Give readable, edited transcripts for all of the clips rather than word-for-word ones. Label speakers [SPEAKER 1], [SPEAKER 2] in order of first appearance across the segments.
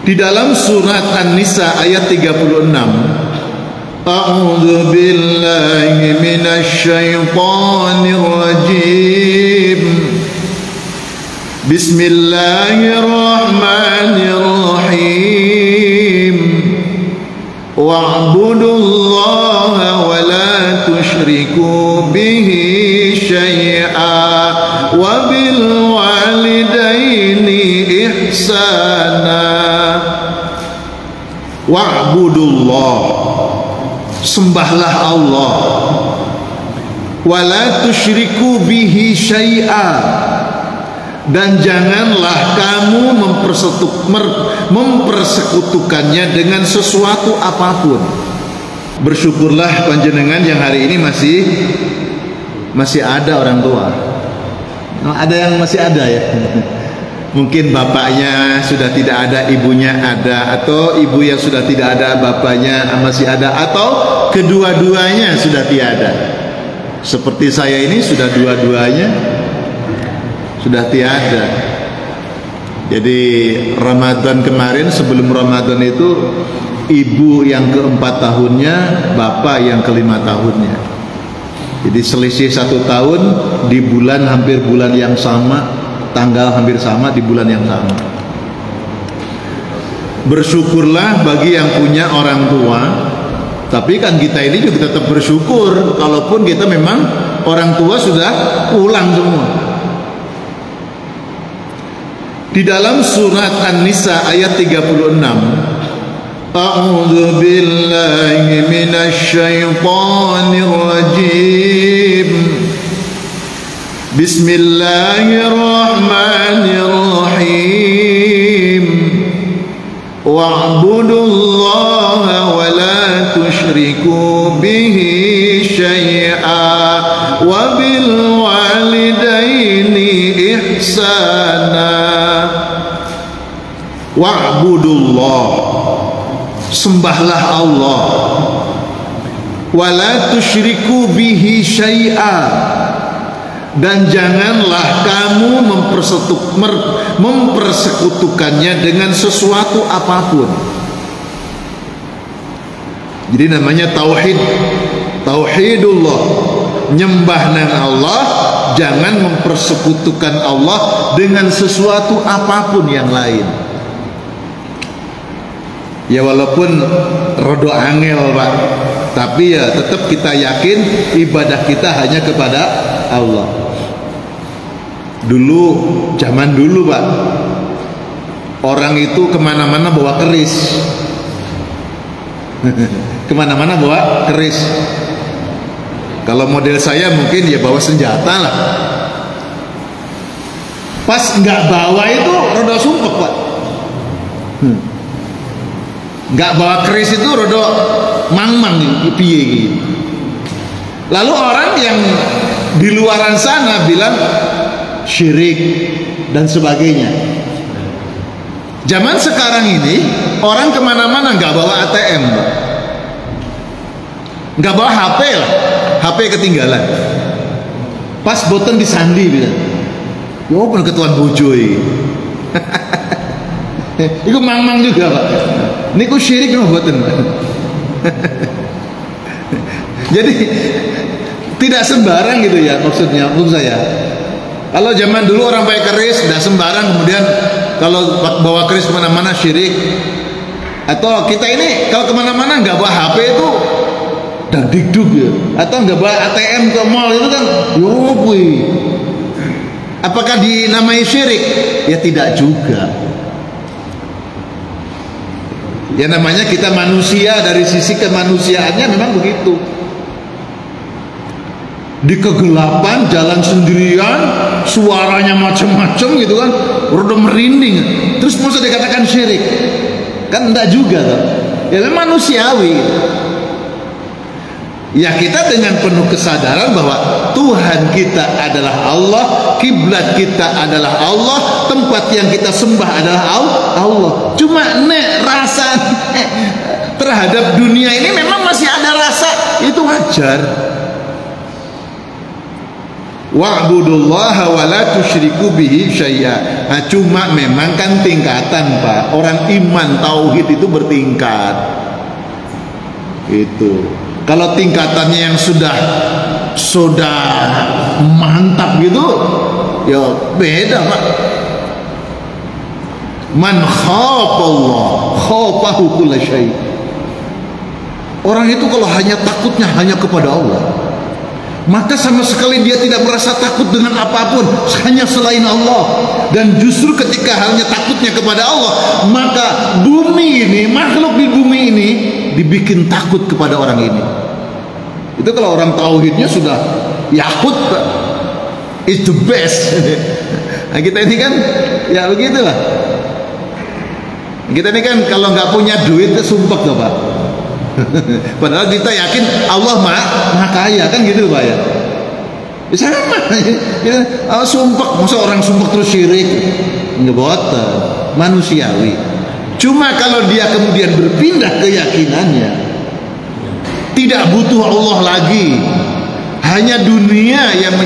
[SPEAKER 1] Di dalam surat An-Nisa ayat 36, A'udzu billahi minasy syaithanir rajim. Bismillahirrahmanirrahim. Wa'budullaha wa la tusyriku bihi syai'a wa bil walidaini ihsana. Wa'budullah, sembahlah Allah, wala tusyriku bihi syai'a, dan janganlah kamu mempersekutukannya dengan sesuatu apapun. Bersyukurlah panjenengan yang hari ini masih ada orang tua. Ada yang masih ada ya. Mungkin bapaknya sudah tidak ada, ibunya ada, atau ibu yang sudah tidak ada, bapaknya masih ada, atau kedua-duanya sudah tiada. Seperti saya ini sudah dua-duanya sudah tiada. Jadi Ramadan kemarin, sebelum Ramadan itu ibu yang ke-4 tahunnya, bapak yang ke-5 tahunnya. Jadi selisih 1 tahun di bulan, hampir bulan yang sama, tanggal hampir sama, di bulan yang sama. Bersyukurlah bagi yang punya orang tua. Tapi kan kita ini juga tetap bersyukur kalaupun kita memang orang tua sudah pulang semua. Di dalam surat An-Nisa ayat 36, A'udzu billahi minasy syaithanir rajim. Bismillahirrahmanirrahim. Wa'budullaha wa la tusyriku bihi syai'a wa bil walidaini ihsana. Wa'budullah, sembahlah Allah, wa la tusyriku bihi syai'a, dan janganlah kamu mempersekutukannya dengan sesuatu apapun. Jadi namanya tauhid, tauhidullah, nyembah nang Allah, jangan mempersekutukan Allah dengan sesuatu apapun yang lain. Ya walaupun rodo angel Pak, tapi ya tetap kita yakin ibadah kita hanya kepada Allah. Dulu, zaman dulu Pak, orang itu kemana-mana bawa keris. Kemana-mana bawa keris. Kalau model saya mungkin ya bawa senjata lah. Pas nggak bawa itu rodo sumpek Pak. Nggak bawa keris itu rodo mang-mang piye gitu. Lalu orang yang di luaran sana bilang syirik dan sebagainya. Zaman sekarang ini orang kemana-mana nggak bawa ATM, Pak. Nggak bawa HP lah, HP ketinggalan. Pas boten disandi bilang, yo pun ketuan bojoi. Iku mang-mang juga Pak. Niku syirik no boten. Jadi tidak sembarang gitu ya maksudnya, maksud saya. Kalau zaman dulu orang pakai keris tidak sembarang, kemudian kalau bawa keris kemana-mana syirik. Atau kita ini kalau kemana-mana nggak bawa HP itu dan dikduk ya. Atau nggak bawa ATM ke mall itu kan, yopui. Apakah dinamai syirik? Ya tidak juga. Ya namanya kita manusia, dari sisi kemanusiaannya memang begitu. Di kegelapan jalan sendirian, suaranya macam-macam gitu kan, udah merinding. Terus masa dikatakan syirik? Kan enggak juga kan? Ya memang manusiawi. Ya kita dengan penuh kesadaran bahwa Tuhan kita adalah Allah, kiblat kita adalah Allah, tempat yang kita sembah adalah Allah. Cuma rasa terhadap dunia ini memang masih ada rasa, itu wajar. Wa'budullaha wa la tusyriku bihi syai'a. Nah, cuma memang kan tingkatan, Pak. Orang iman tauhid itu bertingkat. Itu. Kalau tingkatannya yang sudah mantap gitu, ya beda, Pak. Man khafallah khafahu kulla syai'. Orang itu kalau hanya takutnya hanya kepada Allah, maka sama sekali dia tidak merasa takut dengan apapun hanya selain Allah. Dan justru ketika halnya takutnya kepada Allah, maka bumi ini, makhluk di bumi ini dibikin takut kepada orang ini. Itu kalau orang tauhidnya sudah Yahud, it's the best. Nah, kita ini kan ya begitulah. Kita ini kan kalau nggak punya duit sumpah tuh, Pak. Padahal kita yakin Allah maha kaya, kan gitu, Pak ya. Sama kita sumpah, masa orang sumpah terus syirik, nggak manusiawi. Cuma kalau dia kemudian berpindah keyakinannya, tidak butuh Allah lagi, hanya dunia yang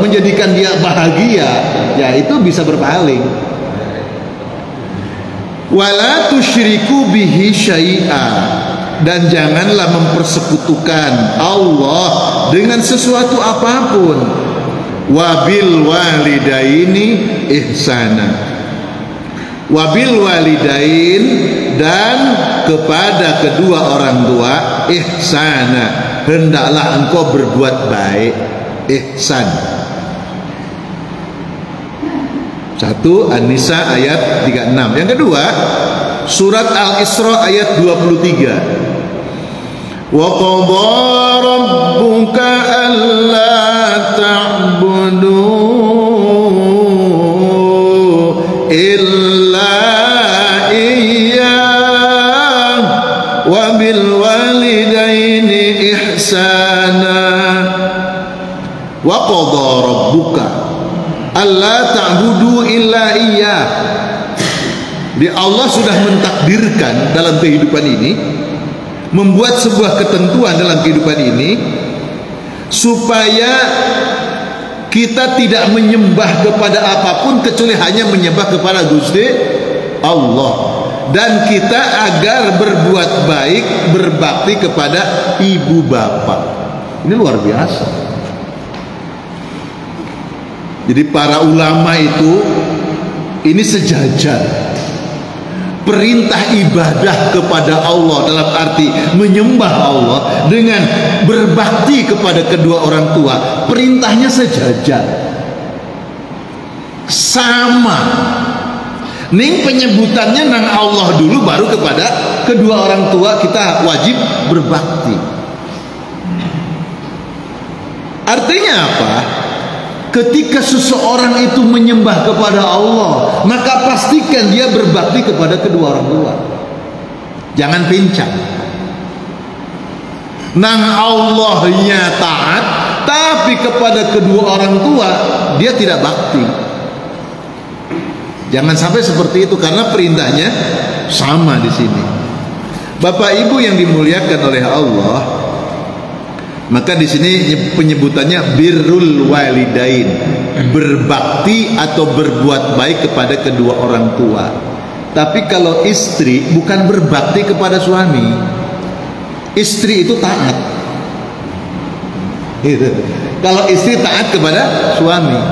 [SPEAKER 1] menjadikan dia bahagia, ya itu bisa berpaling. Wala tusyriku bihi syai'a, dan janganlah mempersekutukan Allah dengan sesuatu apapun. Wabil walidaini ihsana, wabil walidain, dan kepada kedua orang tua ihsana, hendaklah engkau berbuat baik. Ihsan. 1 An-Nisa ayat 36. Yang kedua, surat Al-Isra ayat 23. Wa qadha rabbuka alla ta'budu illa iyyah wa bil walidaini ihsana. Wa qadha rabbuka alla ta'budu illa iyyah. Di Allah sudah mentakdirkan dalam kehidupan ini, membuat sebuah ketentuan dalam kehidupan ini, supaya kita tidak menyembah kepada apapun kecuali hanya menyembah kepada Gusti Allah, dan kita agar berbuat baik, berbakti kepada ibu bapak. Ini luar biasa. Jadi para ulama itu ini sejajar. Perintah ibadah kepada Allah dalam arti menyembah Allah dengan berbakti kepada kedua orang tua, perintahnya sejajar, sama. Ning penyebutannya nang Allah dulu, baru kepada kedua orang tua kita wajib berbakti. Artinya apa? Ketika seseorang itu menyembah kepada Allah, maka pastikan dia berbakti kepada kedua orang tua. Jangan pincang. Nang Allahnya taat, tapi kepada kedua orang tua dia tidak bakti. Jangan sampai seperti itu, karena perintahnya sama di sini. Bapak Ibu yang dimuliakan oleh Allah, maka di sini penyebutannya birrul walidain, berbakti atau berbuat baik kepada kedua orang tua. Tapi kalau istri bukan berbakti kepada suami, istri itu taat. Gitu. Kalau istri taat kepada suami,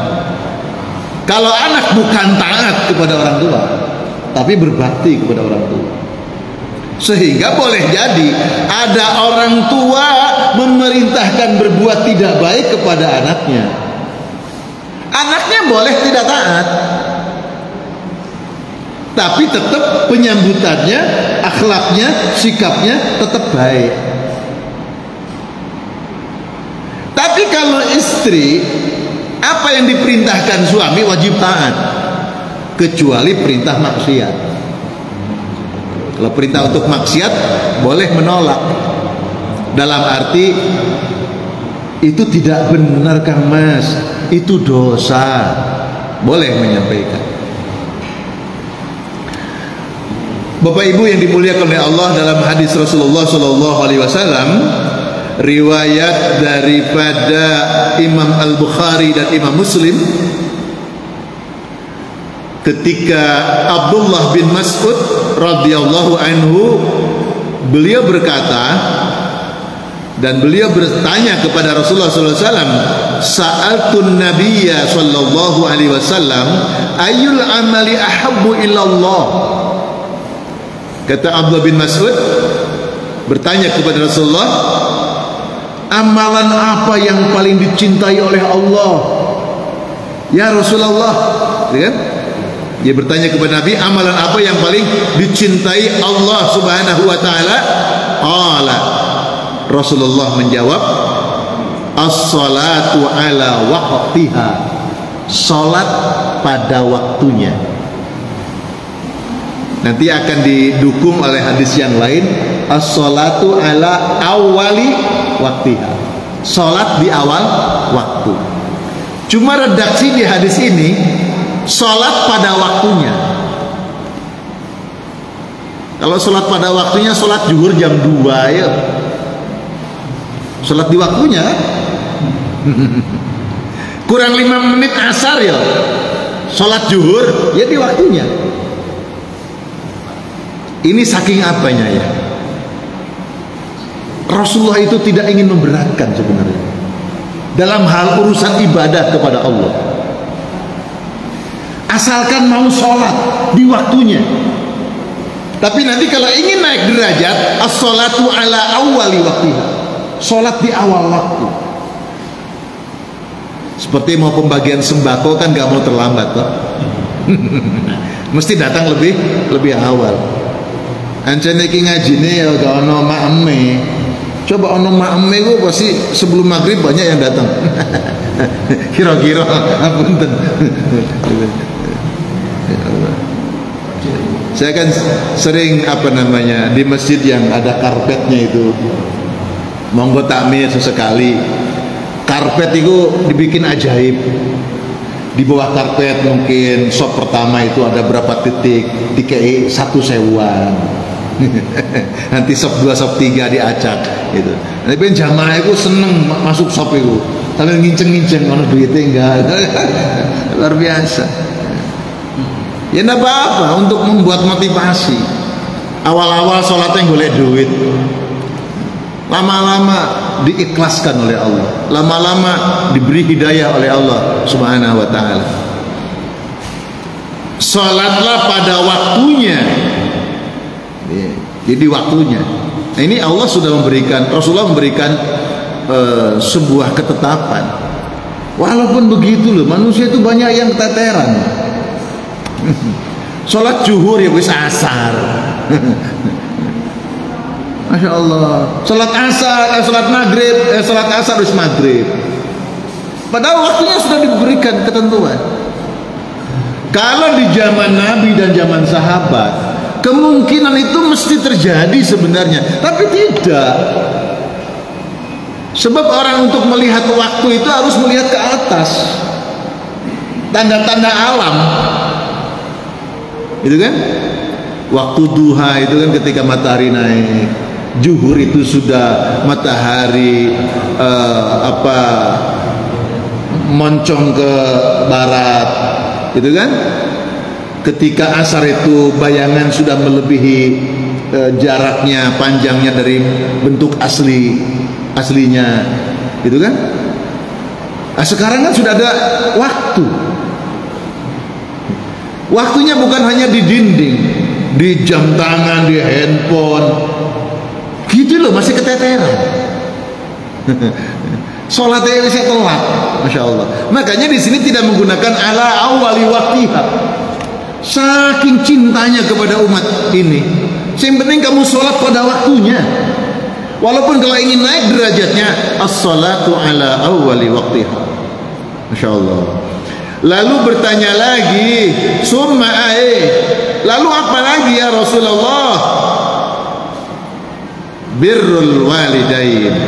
[SPEAKER 1] kalau anak bukan taat kepada orang tua, tapi berbakti kepada orang tua. Sehingga boleh jadi ada orang tua memerintahkan berbuat tidak baik kepada anaknya. Anaknya boleh tidak taat, tapi tetap penyambutannya, akhlaknya, sikapnya tetap baik. Tapi kalau istri, apa yang diperintahkan suami wajib taat, kecuali perintah maksiat. Kalau perintah untuk maksiat boleh menolak, dalam arti itu tidak benar Kang Mas, itu dosa, boleh menyampaikan. Bapak Ibu yang dimuliakan oleh Allah, dalam hadis Rasulullah SAW, riwayat daripada Imam Al-Bukhari dan Imam Muslim, ketika Abdullah bin Mas'ud radhiyallahu anhu, beliau berkata, dan beliau bertanya kepada Rasulullah SAW, sa'altun nabiyya sallallahu alaihi wasallam ayyul amali ahabbu ilallah. Kata Abdullah bin Mas'ud bertanya kepada Rasulullah, amalan apa yang paling dicintai oleh Allah ya Rasulullah, kan? Dia bertanya kepada Nabi, amalan apa yang paling dicintai Allah Subhanahu wa taala? Qala, Rasulullah menjawab, as-salatu ala waqtiha, salat pada waktunya. Nanti akan didukung oleh hadis yang lain, as-salatu ala awali waqtiha, salat di awal waktu. Cuma redaksi di hadis ini, salat pada waktunya. Kalau salat pada waktunya, salat zuhur jam 2 ya, salat di waktunya. Kurang 5 menit asar ya, salat zuhur ya di waktunya. Ini saking apanya ya, Rasulullah itu tidak ingin memberatkan sebenarnya dalam hal urusan ibadah kepada Allah, asalkan mau sholat di waktunya. Tapi nanti kalau ingin naik derajat, as-sholatu ala awwali waktiha, sholat di awal waktu. Seperti mau pembagian sembako kan gak mau terlambat toh. Mesti datang lebih awal. Ancen iki ngajine ya gak ono makeme. Coba ono makeme ku pasti sebelum maghrib banyak yang datang. Kira-kira apunten. Saya kan sering di masjid yang ada karpetnya itu, monggo takmir sesekali. Karpet itu dibikin ajaib. Di bawah karpet mungkin sop pertama itu ada berapa titik, DKI 1 sewuan. Nanti sop 2, sop 3 diacak gitu. Tapi jamaah itu seneng masuk sop itu, sambil nginceng-nginceng ono duitnya enggak. Luar biasa. Ya enggak apa-apa untuk membuat motivasi. Awal-awal sholatnya golek duit, lama-lama diikhlaskan oleh Allah, lama-lama diberi hidayah oleh Allah Subhanahu wa ta'ala. Sholatlah pada waktunya, jadi waktunya. Nah, ini Allah sudah memberikan, Rasulullah memberikan sebuah ketetapan. Walaupun begitu loh, manusia itu banyak yang keteteran. Sholat zuhur ya wis asar. Masya Allah. Sholat asar, sholat maghrib, sholat asar wis maghrib. Padahal waktunya sudah diberikan ketentuan. Kalau di zaman Nabi dan zaman sahabat, kemungkinan itu mesti terjadi sebenarnya, tapi tidak. Sebab orang untuk melihat waktu itu harus melihat ke atas, tanda-tanda alam. Itu kan waktu duha itu kan ketika matahari naik, zuhur itu sudah matahari moncong ke barat, gitu kan. Ketika asar itu bayangan sudah melebihi jaraknya, panjangnya dari bentuk aslinya, gitu kan. Nah, sekarang kan sudah ada waktu. Waktunya bukan hanya di dinding, di jam tangan, di handphone, gitu loh, masih keteteran. Sholatnya bisa telat, masya Allah. Makanya di sini tidak menggunakan ala awali waktiha. Saking cintanya kepada umat ini, yang penting kamu sholat pada waktunya. Walaupun kalau ingin naik derajatnya, as-salatu ala awali waktiha. Masya Allah. Lalu bertanya lagi, summa lalu apa lagi ya Rasulullah? Birrul walidain,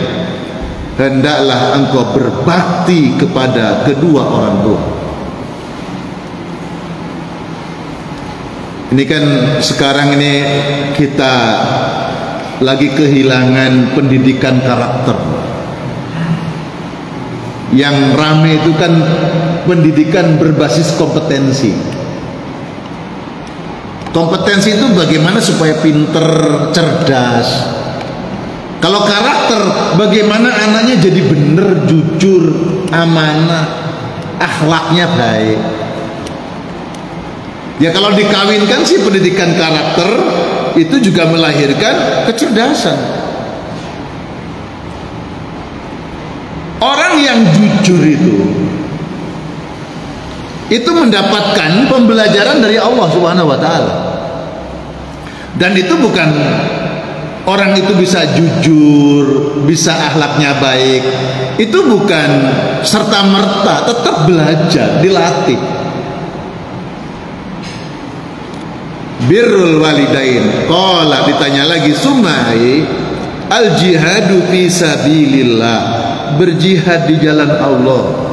[SPEAKER 1] hendaklah engkau berbakti kepada kedua orang tua. Ini kan sekarang ini kita lagi kehilangan pendidikan karakter. Yang rame itu kan pendidikan berbasis kompetensi. Kompetensi itu bagaimana supaya pinter, cerdas. Kalau karakter, bagaimana anaknya jadi bener, jujur, amanah, akhlaknya baik. Ya kalau dikawinkan sih pendidikan karakter itu juga melahirkan kecerdasan. Orang yang jujur itu mendapatkan pembelajaran dari Allah Subhanahu wa taala. Dan itu bukan orang itu bisa jujur, bisa akhlaknya baik. Itu bukan serta-merta, tetap belajar, dilatih. Birrul walidain. Qala, ditanya lagi, sumai al jihadu fi sabilillah, berjihad di jalan Allah.